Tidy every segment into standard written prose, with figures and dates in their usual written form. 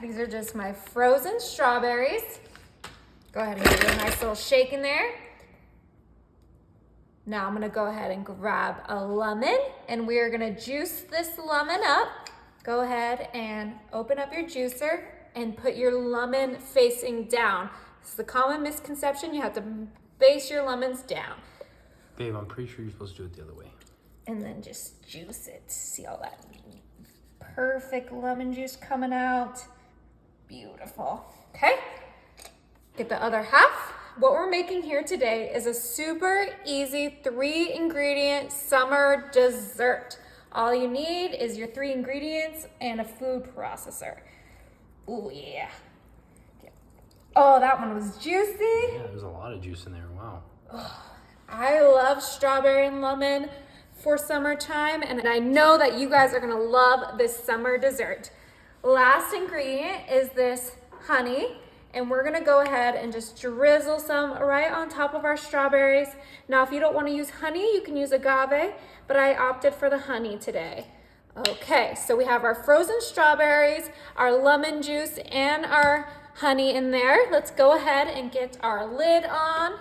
these are just my frozen strawberries. Go ahead and give it a nice little shake in there. Now I'm gonna go ahead and grab a lemon and we are gonna juice this lemon up. Go ahead and open up your juicer and put your lemon facing down. This is the common misconception. You have to face your lemons down. Babe, I'm pretty sure you're supposed to do it the other way. And then just juice it. See all that perfect lemon juice coming out. Beautiful. Okay, get the other half. What we're making here today is a super easy 3-ingredient summer dessert. All you need is your 3 ingredients and a food processor. Oh yeah. Oh, that one was juicy. Yeah, there's a lot of juice in there, wow. I love strawberry and lemon for summertime, and I know that you guys are gonna love this summer dessert. Last ingredient is this honey, and we're gonna go ahead and just drizzle some right on top of our strawberries. Now, if you don't wanna use honey, you can use agave, but I opted for the honey today. Okay, so we have our frozen strawberries, our lemon juice, and our honey in there. Let's go ahead and get our lid on.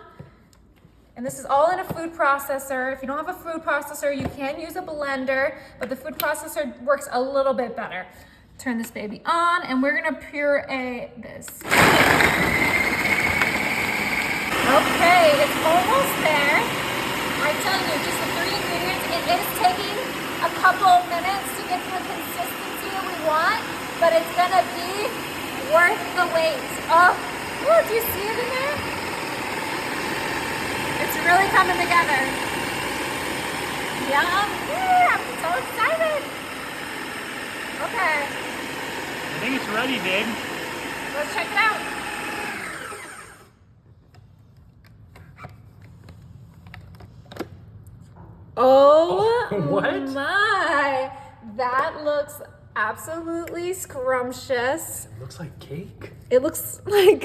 And this is all in a food processor. If you don't have a food processor, you can use a blender, but the food processor works a little bit better. Turn this baby on, and we're gonna puree this. Okay, it's almost there. I tell you, just the 3 ingredients, it is taking a couple minutes to get to the consistency that we want, but it's gonna be worth the wait. Oh, do you see it in there? It's really coming together. Yum. Yeah, I'm so excited. Okay. I think it's ready, babe. Let's check it out. Oh, what? My. That looks absolutely scrumptious. It looks like cake. It looks like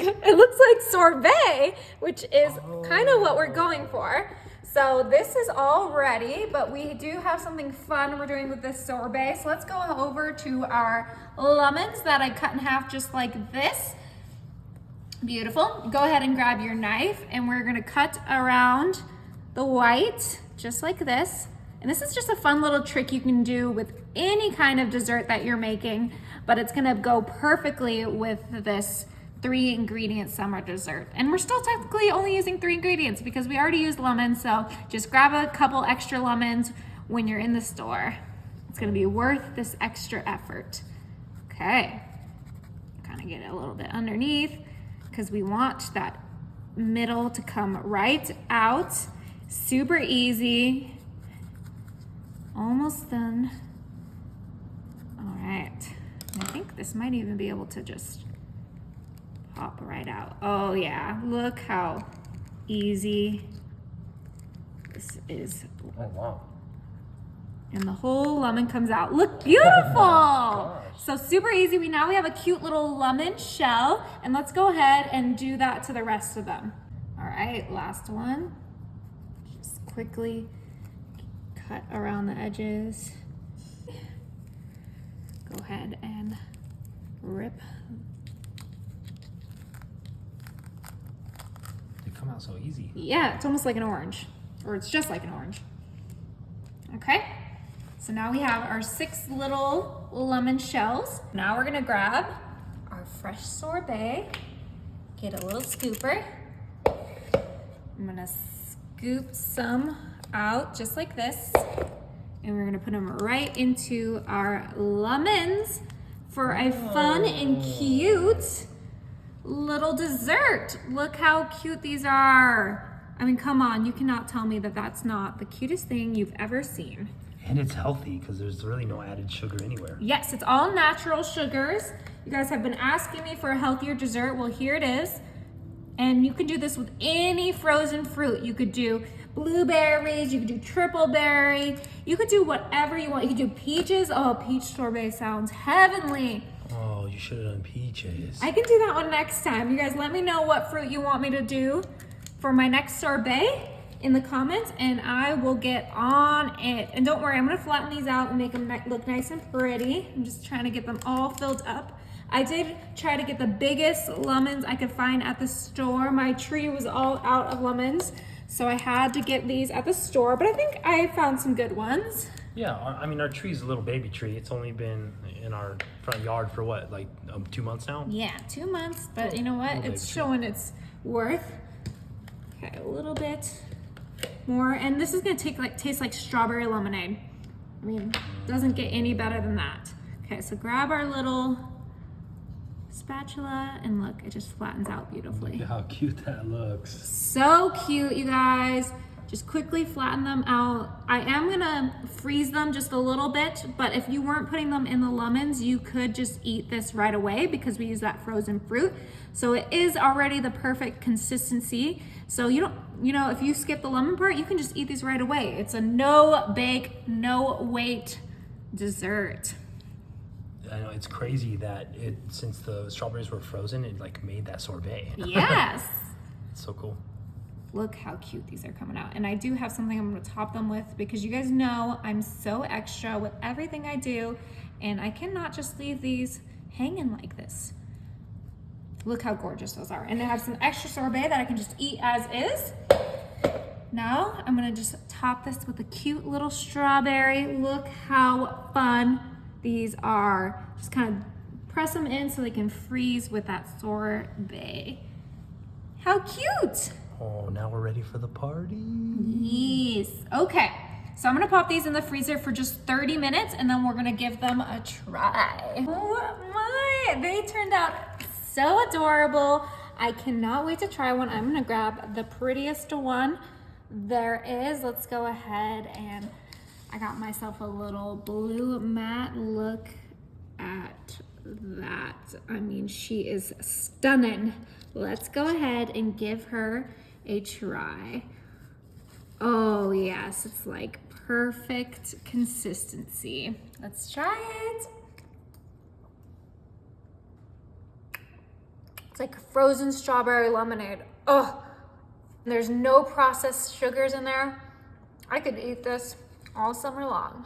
sorbet, which is kind of what we're going for. So this is all ready, but we do have something fun we're doing with this sorbet. So let's go over to our lemons that I cut in half just like this. Beautiful. Go ahead and grab your knife, and we're gonna cut around the white just like this. And this is just a fun little trick you can do with any kind of dessert that you're making, but it's gonna go perfectly with this 3-ingredient summer dessert. And we're still technically only using 3 ingredients because we already used lemons, so just grab a couple extra lemons when you're in the store. It's gonna be worth this extra effort. Okay, kind of get it a little bit underneath because we want that middle to come right out. Super easy. Almost done. All right, I think this might even be able to just pop right out. Oh yeah, look how easy this is. Oh, wow. And the whole lemon comes out. Look, beautiful. So super easy. Now we have a cute little lemon shell, and let's go ahead and do that to the rest of them. All right, last one. Just quickly cut around the edges. Go ahead and rip. They come out so easy. Yeah, it's almost like an orange, or it's just like an orange. Okay, so now we have our 6 little lemon shells. Now we're gonna grab our fresh sorbet, get a little scooper. I'm gonna scoop some out just like this, and we're gonna put them right into our lemons for a fun and cute little dessert. Look how cute these are. I mean, come on, you cannot tell me that that's not the cutest thing you've ever seen. And it's healthy because there's really no added sugar anywhere. Yes, it's all natural sugars. You guys have been asking me for a healthier dessert. Well, here it is. And you can do this with any frozen fruit. You could do blueberries, you could do triple berry, you could do whatever you want. You could do peaches. Oh, peach sorbet sounds heavenly. Oh, you should have done peaches. I can do that one next time. You guys let me know what fruit you want me to do for my next sorbet in the comments, and I will get on it. And don't worry, I'm gonna flatten these out and make them look nice and pretty. I'm just trying to get them all filled up. I did try to get the biggest lemons I could find at the store. My tree was all out of lemons, so I had to get these at the store, but I think I found some good ones. Yeah, I mean, our tree's a little baby tree. It's only been in our front yard for what, like 2 months now? Yeah, 2 months, but you know what? Little It's baby showing its worth. Okay, a little bit more, and this is gonna taste like strawberry lemonade. I mean, doesn't get any better than that. Okay, so grab our little spatula, and look, it just flattens out beautifully. Look at how cute that looks. So cute, you guys. Just quickly flatten them out. I am gonna freeze them just a little bit, but if you weren't putting them in the lemons, you could just eat this right away because we use that frozen fruit. So it is already the perfect consistency. So you don't, if you skip the lemon part, you can just eat these right away. It's a no bake, no wait dessert. I know, it's crazy that since the strawberries were frozen, it like made that sorbet. Yes. It's so cool. Look how cute these are coming out. And I do have something I'm gonna top them with because you guys know I'm so extra with everything I do, and I cannot just leave these hanging like this. Look how gorgeous those are. And I have some extra sorbet that I can just eat as is. Now I'm gonna just top this with a cute little strawberry. Look how fun these are. Just kind of press them in so they can freeze with that sorbet. How cute! Oh, now we're ready for the party. Yes. Okay. So I'm gonna pop these in the freezer for just 30 minutes and then we're gonna give them a try. Oh my, they turned out so adorable. I cannot wait to try one. I'm gonna grab the prettiest one there is. Let's go ahead, and I got myself a little blue mat. Look at that. I mean, she is stunning. Let's go ahead and give her a try. Oh yes, it's like perfect consistency. Let's try it. It's like frozen strawberry lemonade. Oh, there's no processed sugars in there. I could eat this all summer long.